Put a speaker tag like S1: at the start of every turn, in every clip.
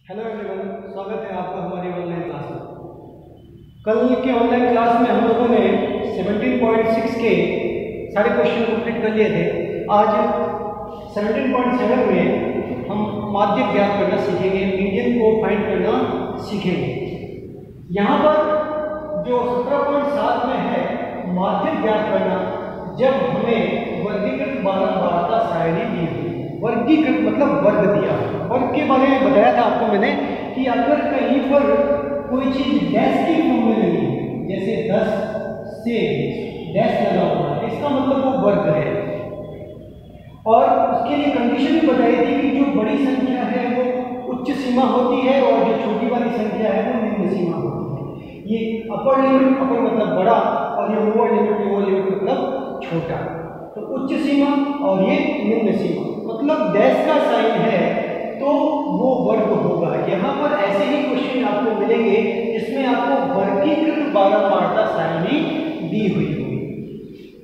S1: Hello everyone, स्वागत है आपका हमारी ऑनलाइन क्लास में। कल के ऑनलाइन क्लास में हम लोगों ने 17.6 के सारे क्वेश्चन कंप्लीट कर लिए थे। आज 17.7 में हम माध्यक ज्ञात करना सीखेंगे, मीडियन को फाइंड करना सीखेंगे। यहाँ पर जो 17.7 में है माध्यक ज्ञात करना, जब हमें वर्गीकृत बारंबारता सारणी दी हुई, वर्गीकृत मतलब वर्ग दिया। वर्ग के बारे में बताया था आपको मैंने कि अगर कहीं पर कोई चीज डैश की फॉर्म में नहीं है, जैसे 10 से डैश लगा हुआ है, इसका मतलब वो वर्ग है। और उसके लिए कंडीशन भी बताई थी कि जो बड़ी संख्या है वो उच्च सीमा होती है और जो छोटी वाली संख्या है वो निम्न सीमा होती है। ये अपर लिमिट, अपर मतलब बड़ा, और ये लोअर लिमिट मतलब छोटा। तो उच्च सीमा और ये निम्न सीमा, मतलब डैश का साइन है तो वो वर्ग होगा। यहाँ पर ऐसे ही क्वेश्चन आपको मिलेंगे जिसमें आपको वर्गीकृत बारंबारता सारणी दी हुई होगी।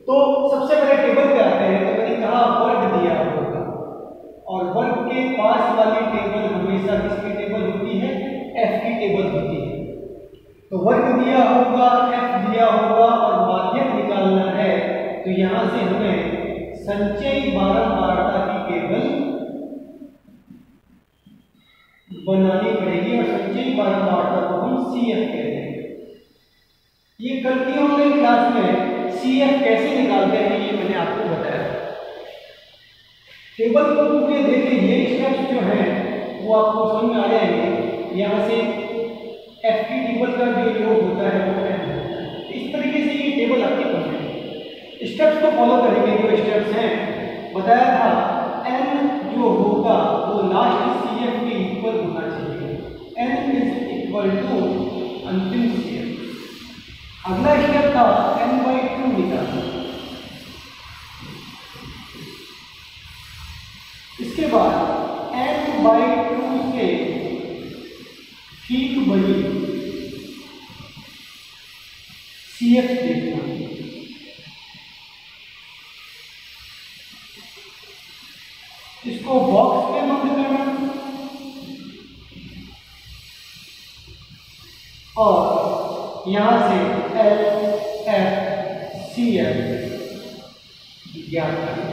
S1: तो सबसे पहले टेबल पे आते हैं। तो मैंने कहा वर्ग दिया होगा, और वर्ग के पास वाली टेबल हमेशा किसकी टेबल होती है? एफ की टेबल होती है। तो वर्ग दिया होगा, एफ दिया होगा और माध्यक निकालना है, तो यहाँ से हमें संचयी बारंबारता की टेबल बनानी पड़ेगी, और संचयी बारंबारता को हम CF कहते हैं। ये कल की ऑनलाइन क्लास में CF कैसे निकालते हैं ये मैंने आपको बताया। टेबल को पूरे देखिए, ये स्टेप्स जो हैं वो आपको समझ में आ जाएंगे। यहाँ से F की टेबल का जो योग होता है वो इस तरीके से ये टेबल आपकी बनेगी। स्टेप्स को फॉलो करेंगे। जो स्टेप्स हैं बताया था, n जो होगा वो लास्ट CF के इक्वल होना चाहिए। n इज इक्वल टू अंतिम CF। अगला स्टेप था n/2 निकालना। इसके बाद n/2 से ठीक बड़ी CF देखना। इसको बॉक्स में बंद करना और यहां से L, F, CF ज्ञात करना।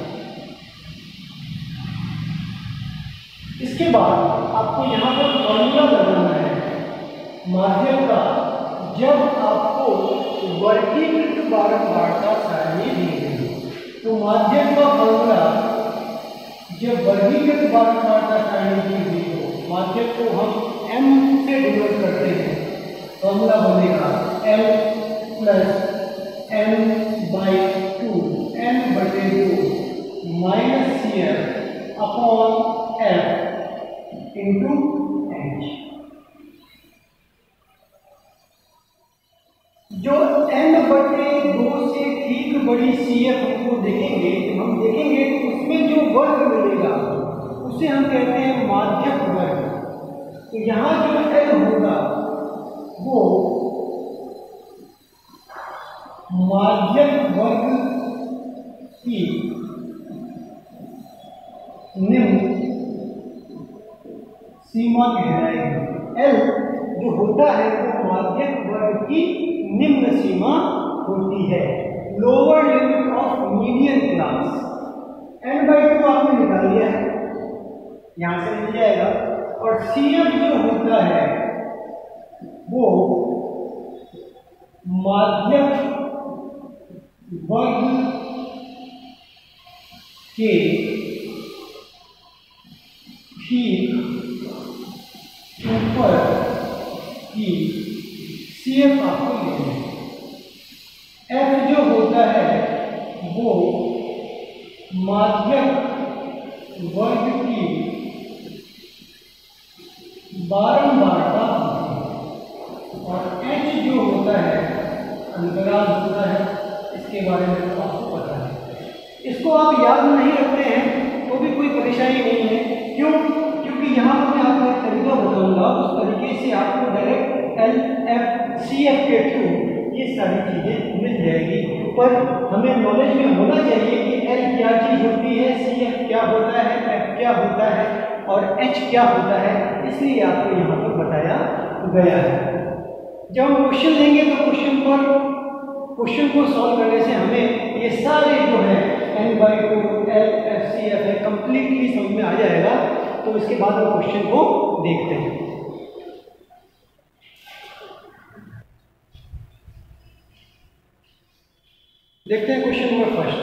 S1: इसके बाद आपको यहां पर फॉर्मूला लगाना है माध्यक का, जब आपको वर्गीकृत बारंबारता सारणी दी गई। तो माध्यक का फॉर्मूला, जब वर्गीकृत बारंबारता सारणी दी हुई हो, माध्यक को हम m से डिनोट करते हैं। फॉर्मूला बनेगा L + n/2 n/2 minus CF upon F into H। जो n/2 से ठीक बड़ी CF हमको देखेंगे, हम देखेंगे तो उसमें जो वर्ग मिलेगा उसे हम कहते हैं माध्यक वर्ग। तो यहाँ जो L होगा वो माध्यक वर्ग की निम्न सीमा कहलाएगी। L जो होता है वो माध्यक वर्ग की निम्न सीमा होती है, lower limit of median class. n/2 आपने निकाल लिया है, यहां से मिल जाएगा। और CF जो होता है वो माध्यक वर्ग के ठीक ऊपर की CF आपको लेना है। F जो होता है वो माध्यक वर्ग की बारंबारता और H जो होता है अंतराल होता है। इसके बारे में तो आपको पता है। इसको आप याद नहीं रखते हैं तो भी कोई परेशानी नहीं है। क्यों? क्योंकि यहाँ पर मैं आपको एक तरीका बताऊंगा, उस तरीके से आपको डायरेक्ट L, F, CF के थ्रू ये सारी चीजें मिल जाएगी। पर हमें नॉलेज में होना चाहिए कि एल क्या चीज होती है, सी एफ क्या होता है, एफ क्या होता है और एच क्या होता है, इसलिए आपको यहाँ पर बताया गया है। जब हम क्वेश्चन लेंगे तो क्वेश्चन को सॉल्व करने से हमें ये सारे जो है n/2 L F C F है कंप्लीटली समझ में आ जाएगा। तो इसके बाद हम क्वेश्चन को देखते हैं। देखते हैं क्वेश्चन नंबर फर्स्ट।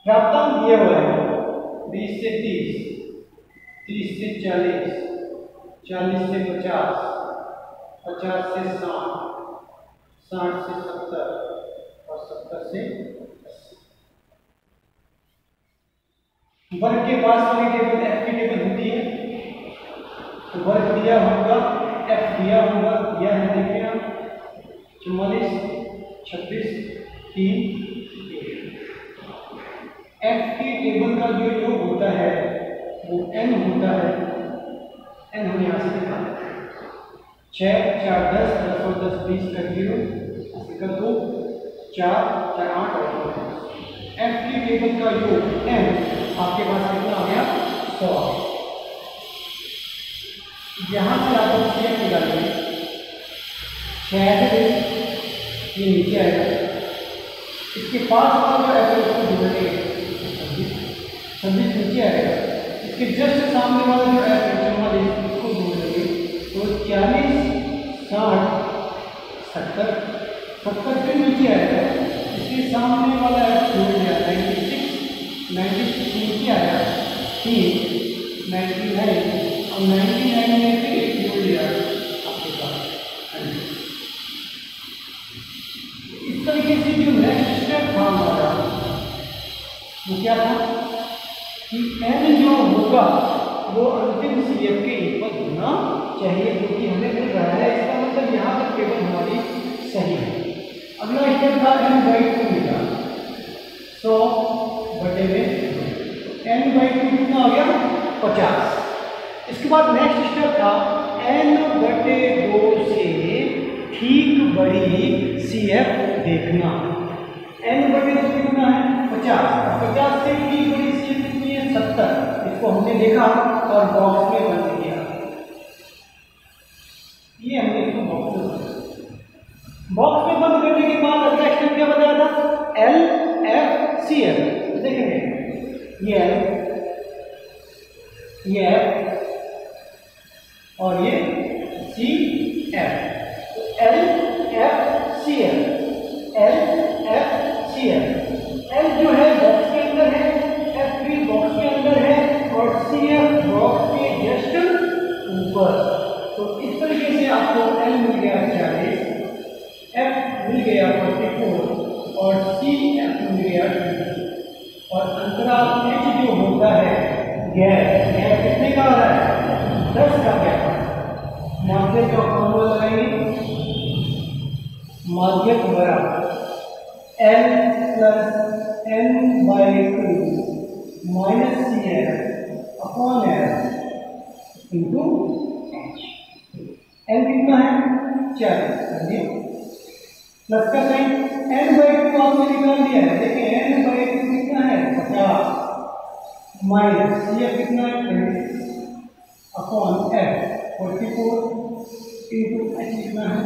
S1: प्राप्तांक दिया हुआ है 20 से 30, 30 से 40, 40 से 50, 50 से 60, 60 से 70 और 70 से 80। वर्ग के पास वाली टेबल एफ की टेबल होती है, तो वर्ग दिया होगा, एफ दिया होगा, दिया है देखिए आप 44, 26, 3, 1। एफ की टेबल का जो योग होता है वो n होता है, n हम यहाँ से लिखा 6, 4, 10, 10 और 10, 20 का 0, इसका 2, 4, 4, 8 और 2। एफ की टेबल का योग n आपके पास कितना आ गया 100। यहाँ से आप सी एफ निकालेंगे 6 से ये नीचे आएगा, इसके पास वाला जो एफ है उसको जोड़ेंगे 26 नीचे आएगा, इसके जस्ट सामने वाला जो एफ है 44 इसको जोड़ेंगे तो 40, 60, 70, 70 फिर नीचे आएगा, इसके सामने वाला एफ जोड़ दिया 96 नीचे आया 3, 99 और 99 में फिर एक जोड़ दिया आपके पास। इस तरीके से जो नेक्स्ट स्टेप था हमारा वो क्या था कि n जो होगा वो अंतिम सी एफ के इक्वल होना चाहिए, क्योंकि हमें मिल रहा है, इसका मतलब यहाँ तक टेबल हमारी सही है। अगला स्टेप था n/2 मिला 100 बटे में n/2 कितना हो गया 50। इसके बाद नेक्स्ट स्टेप था n/2 से ठीक बड़ी सी एफ देखना। n/2 कितना है 50, 50 से ठीक बड़ी सी एफ कितनी है 70। इसको हमने देखा और बॉक्स में बंद किया, ये हमने इसको बॉक्स में बंद करने के बाद अगला स्टेप क्या बताया था एल एफ सी एफ। देखेंगे ये एल, ये एफ और ये C F, L F C F, L F C F. L जो है बॉक्स के अंदर है, एफ भी बॉक्स के अंदर है और सी एफ बॉक्स के जस्ट ऊपर। तो इस तरीके से आपको एल मिल गया 40, एफ मिल गया 44 और सी एफ मिल गया 20 और अंतराल एच जो होता है गैप, गैप कितने का आ रहा है 10 का गैप। माध्य का फॉर्मूला लगाएंगे, माध्यक बराबर L plus n/2 minus C F upon F into H. N कितना है 40, प्लस का साइन n/2 आपने निकाल दिया है। देखिए n/2 कितना है 50 माइनस सी एफ कितना है 20 अपॉन एफ 44 इंटू एच कितना है।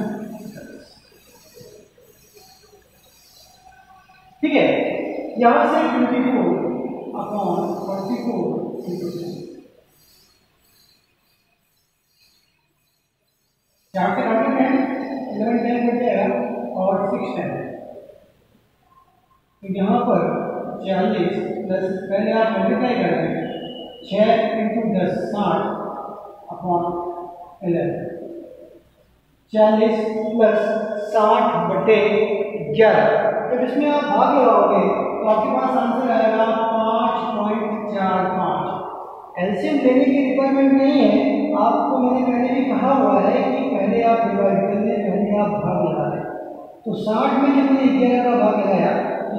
S1: ठीक है, यहां से 24 अपॉन 44 इंटू 4 से काटते हैं 11 10 बच जाएगा और 6 10। तो यहाँ पर 40 प्लस पहले आप मल्टीप्लाई कर देंगे 6 इंटू 10 60 अपॉन 11, 40 प्लस 60 बटे 11। जब इसमें आप भाग लगाओगे तो आपके पास आंसर आएगा 5.45। एलसीएम लेने की रिक्वायरमेंट नहीं है, आपको मैंने पहले भी कहा हुआ है कि पहले आप डिवाइड कर लें, पहले आप भाग लगा लें। तो 60 में जब मैंने 11 का भाग लगाया तो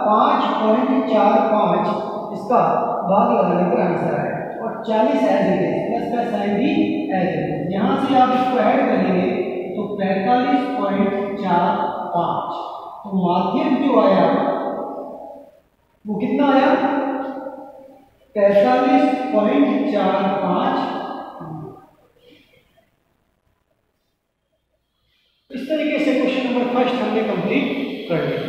S1: 5.45 इसका भाग लगाने पर आंसर आया और 40 एज इट इज, प्लस का साइन भी एज इट इज। यहाँ से आप इसको ऐड करेंगे तो 45.45। तो माध्यक जो आया वो कितना आया? 45.45। इस तरीके से क्वेश्चन नंबर फर्स्ट हमने कंप्लीट कर लिया।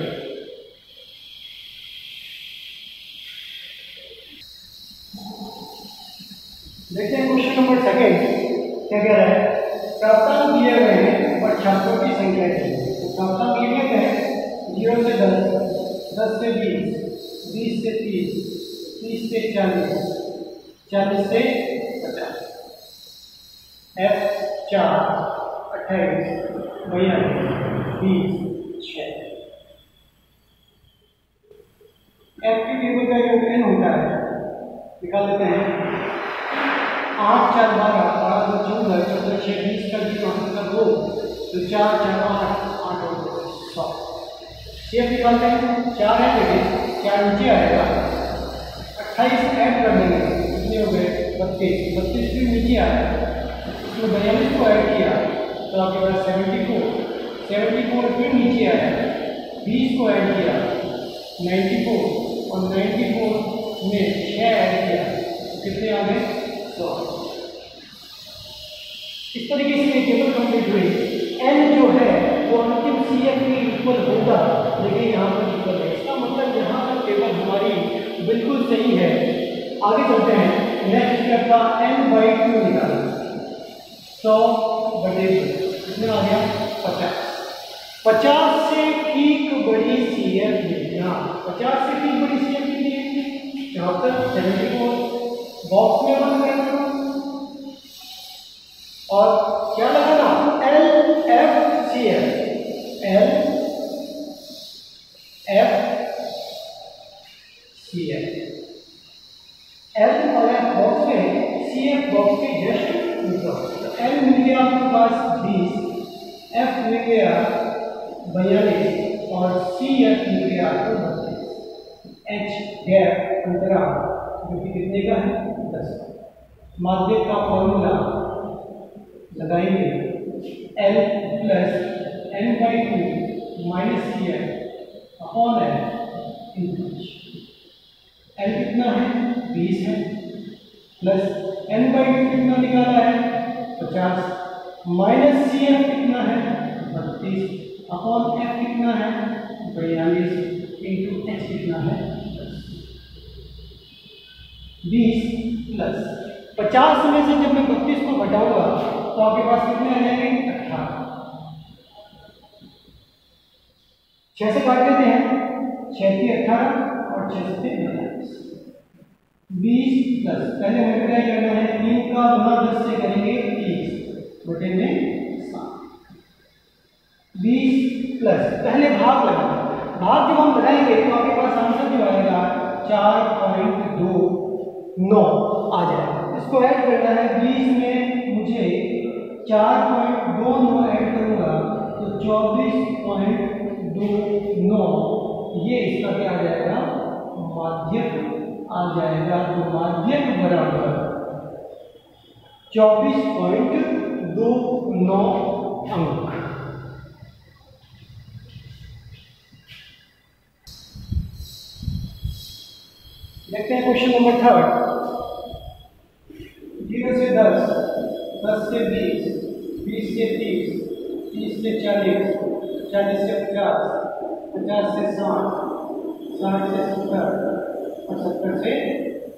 S1: देखते हैं क्वेश्चन नंबर सेकंड क्या कह रहा है। प्राप्तांक दिए गए हैं और छात्रों की संख्या चाहिए। तो प्राप्तांक लिए गए हैं 0 से 10, 10 से 20, 20 से 30, 30 से 40, 40 से 50। F4 28, 42, 20, 6। F की टेबल का योग n होता है, निकाल लेते हैं। 8 4 12, 12 2 14, 14 6 20 का 0 का 2, तो 4 4 8 8 और 100। CF निकालते हैं। 4 है बेटे, 4 नीचे आएगा। 28 ऐड कर देंगे, कितने हो गए? 32, 32 भी नीचे आया। इसमें 42 को ऐड किया तो आपके पास 74, 74 फिर नीचे आया। 20 को ऐड किया 94, और 94 में 6 ऐड किया तो कितने आ गए? 100। इस तरीके से ये टेबल कंप्लीट हुई। n जो है वो अंतिम CF के इक्वल होगा, लेकिन यहाँ पर इक्वल है। इसका मतलब यहाँ पर टेबल हमारी बिल्कुल सही है। आगे चलते हैं। नेक्स्ट स्टेप का n/2 निकालना। 100/2 कितना आ गया? 50। 50 से ठीक बड़ी CF लेना। 50 से ठीक बड़ी CF के लिए 74, 74 बॉक्स में बंद करना और क्या लगाना? LFCF, LFCF। L और F बॉक्स में, CF बॉक्स के जस्ट ऊपर। तो L मिल गया आपके पास 20, F मिल गया 42 और CF मिल गया आपको 32। H गैप अंतराल जो कि कितने का है? 10। माध्यक का फॉर्मूला लगाएंगे। L plus n/2 minus CF upon L into L कितना है? 20 है, प्लस n/2 कितना निकाला है? 50, माइनस CF कितना है? 32 अपॉन F कितना है? 42 इंटू H कितना है? 20 प्लस 50 में से जब मैं 32 को घटाऊंगा तो आपके पास कितने आ जाएंगे? 18। 6 से काट लेते हैं। 6 से 18 और 6 से 42। 20 प्लस पहले मल्टीप्लाई करना है। 3 का गुना 10 से करेंगे 30 बटे में 7। 20 प्लस पहले भाग लगाना। भाग जब हम लगाएंगे तो आपके पास आंसर जो आएगा 4.29 आ जाएगा। इसको ऐड करना है। 20 में मुझे 4.29 ऐड करूंगा तो 24.29। ये इसका क्या आ जाएगा? माध्यक आ जाएगा। तो माध्यक बराबर 24.29 अंक। देखते हैं क्वेश्चन नंबर 3। 0 से 10, 10 से 20, 20 से 30, 30 से 40, 40 से 50, 50 से 60, 60 से 70 और 70 से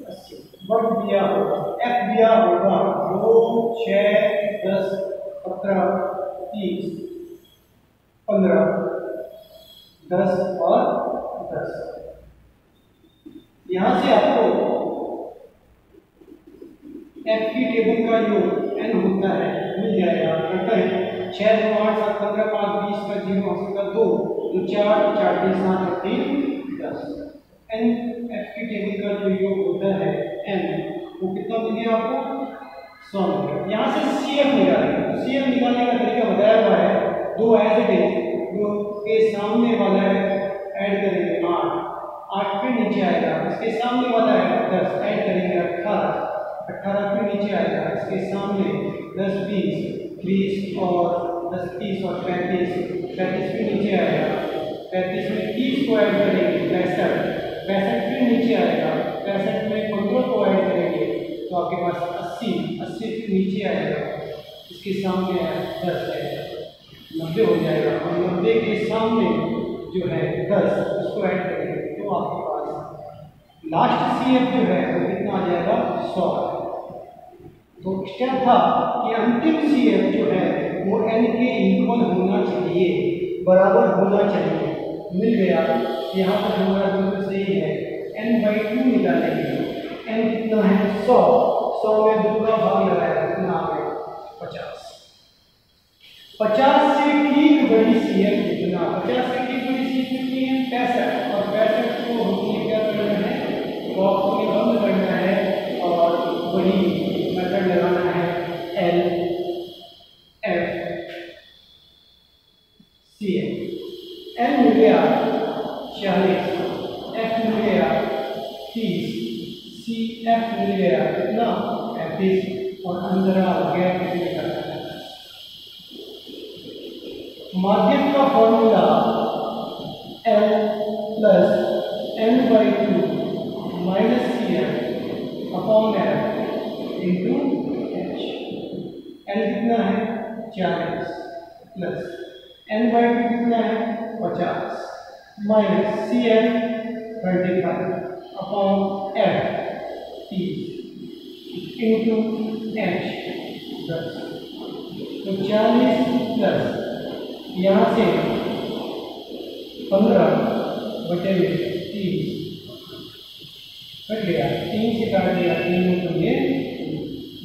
S1: 80। वर्ग दिया होगा, F दिया होगा 2, 6, 10, 15, 30, 15, 10 और 10। यहां से आपको F की टेबल का जो n होता है मिल जाएगा। करता है 6 2 8 7 15 5 20 का 0 का 2 तो 4 4 3 7 और 3 10। n F की टेबल का जो योग होता है n वो कितना मिल गया आपको? 100 मिल गया। यहाँ से CF निकालेंगे। तो CF निकालने का तरीका बताया हुआ है। 2 एज इट इज, जो के सामने वाला है ऐड करेंगे 8 फिर नीचे आएगा। इसके सामने वाला है 10 ऐड करेंगे 18 फिर नीचे आएगा। इसके सामने 10 20 20 और 10 30 और 35, 35 भी नीचे आएगा, 35 में 30 को ऐड करेंगे 65, 65 फिर नीचे आएगा, 65 में 15 को ऐड करेंगे तो आपके पास 80, 80 फिर नीचे आएगा, इसके सामने 10 है, 90 हो जाएगा, और 90 के सामने जो है 10 उसको ऐड करेंगे तो आपके पास लास्ट CF जो है वो कितना आ जाएगा 100। तो स्टेप था कि अंतिम CF जो है वो n के इक्वल होना चाहिए, बराबर होना चाहिए। मिल गया, यहाँ पर हमारा बिल्कुल सही है, n/2 निकालेंगे, n कितना है 100, 100 में 2 का भाग लगाया कितना आ गया 50, 50 से ठीक बड़ी CF कितना, 50 से ठीक बड़ी CF कितनी है 65, और 65 को हमें क्या करना है, बॉक्स में बंद करना है और बड़ी मेथड लगाना है LFCF। L मिल गया 40, F मिल गया 30, CF मिल गया कितना 35, और अंदर आ गया कितने का, माध्यम का formula L + n/2 - CF upon F into H। L कितना है 40 प्लस n/2 कितना है 50 minus CF 25 upon F 30 into H 10। तो 40 प्लस यहाँ से 15/30 कट गया, 3 से काट दिया, 3 में तो ये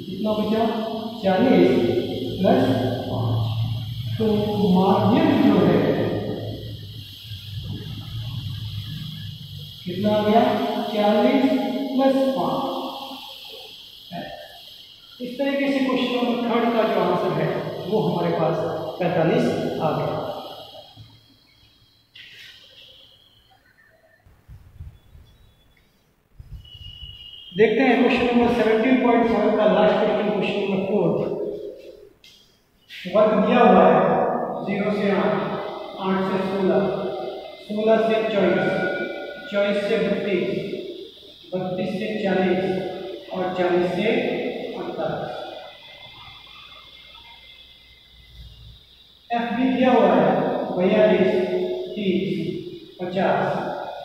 S1: कितना बचा 40 प्लस 5। तो माध्यम जो है कितना आ गया 40 प्लस 5। इस तरीके से क्वेश्चन नंबर 3 का जो आंसर है वो हमारे पास 45 आ गया। देखते हैं क्वेश्चन नंबर 17.7 का लास्ट क्वेश्चन, क्वेश्चन नंबर 4। वर्ग दिया हुआ है 0 से 8, 8 से 16, 16 से 24, 24 से 32, 32 से 40 और 40 से 48। F भी दिया हुआ है 42, 30, 50,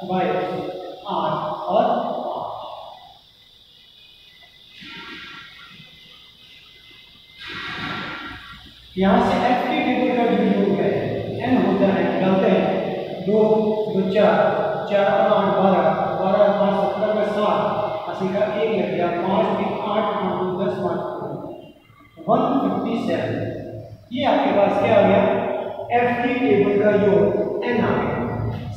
S1: 22, 8 और 5। यहाँ से F के टेबल का जो योग है n होता है, निकालते हैं 2 2 4, 4 8 12, 12 5 17 का 7, 80 का 1 लग गया, 5 3 8 8 2 10 5 157। ये आपके पास क्या आ गया F की टेबल का योग n आ गया।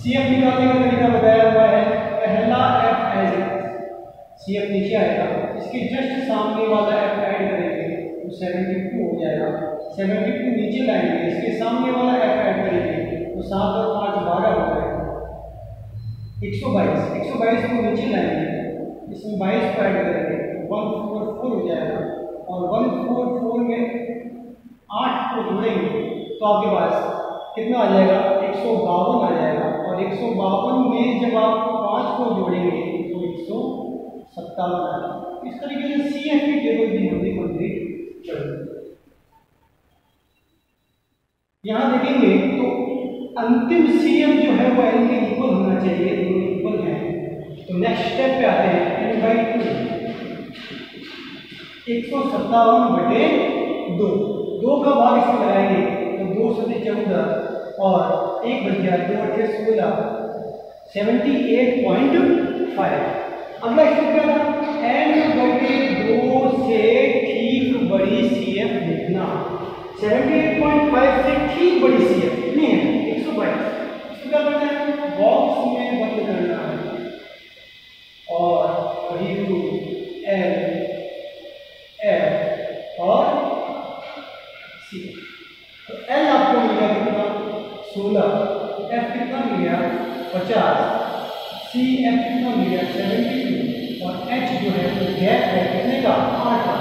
S1: CF निकालने का तरीका बताया हुआ है, पहला F एज CF नीचे आएगा, इसके जस्ट सामने वाला F ऐड करेंगे तो 72 हो जाएगा, 72 नीचे लाएंगे, इसके सामने वाला F ऐड करेंगे तो 7 और 5 12 हो जाएगा, 122, 122 को नीचे लाएंगे, इसमें 22 को ऐड करेंगे तो 144 हो जाएगा, और 144 में 8 को जोड़ेंगे तो आपके पास कितना आ जाएगा 152 आ जाएगा, और 152 में जब आप 5 को जोड़ेंगे तो 157 आएगा। इस तरीके से CF की टेबल भी हमने कंप्लीट कर दी। यहाँ देखेंगे तो अंतिम CF जो है वो n के इक्वल होना चाहिए, दोनों इक्वल हैं। तो नेक्स्ट स्टेप पे आते हैं, n/2 157/2, 2 का भाग इसमें लगाएंगे तो 2 से 14 और 1 बच गया, 2 8 16, 78.5। अगला स्टेप क्या था, n/2 से ठीक बड़ी CF लिखना। 78.5 से ठीक बड़ी CF कितनी है 122। इसको क्या करना है बॉक्स में बंद करना है, और वही रूल L F और C। तो L आपको मिल गया कितना 16, F कितना मिल गया 50, C F कितना मिल गया 72, और H जो है तो गैप है कितने का 8 का।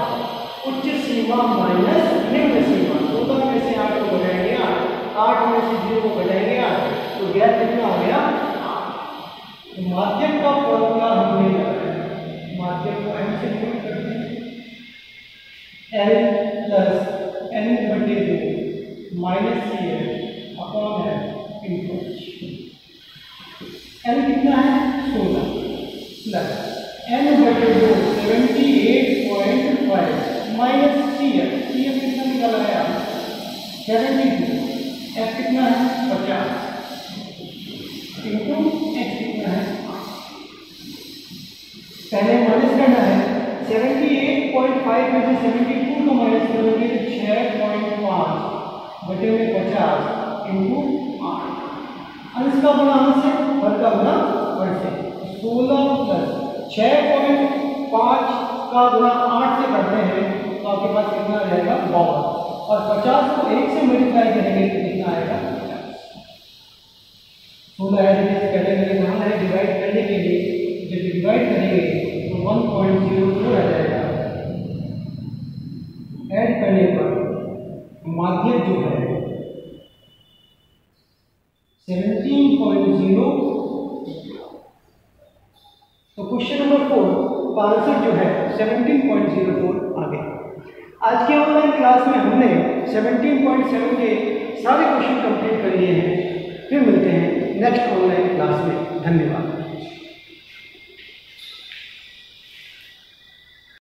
S1: उच्च सीमा माइनस निम्न सीमा, 16 में से 8 को घटाएंगे 8 में से 0 को घटाएंगे 8, तो गैप कितना हो गया 8। तो माध्यम का फॉर्मूला हमने लगाया, माध्यम को m से डिनोट करते हैं, l plus n/2 minus CL upon m into l कितना है 16 प्लस n/2 78.5 माइनस CL कितना निकाला है 72, f कितना है 50 इंटू x कितना है, पहले माइनस करना है 78.5 में से 72 को माइनस करोगे तो 6.5 बटे में 50 इंटू 8, अंश का गुणा अंश से, हर का गुणा हर से, 16 प्लस 6.5 का गुणा 8 से करते हैं तो आपके पास कितना आ जाएगा 52, और 50 को 1 से मल्टीप्लाई करेंगे तो कितना आएगा 50। 16 है जैसे पहले मैंने कहा है डिवाइड करने के लिए, जब डिवाइड करेंगे तो 1.02 आ जाएगा, ऐड करने पर माध्यम जो है 17.0। तो क्वेश्चन नंबर 4 का आंसर जो है 17.04 आ गया। आज के ऑनलाइन क्लास में हमने 17.7 के सारे क्वेश्चन कंप्लीट कर लिए हैं। फिर मिलते हैं नेक्स्ट ऑनलाइन क्लास में। धन्यवाद।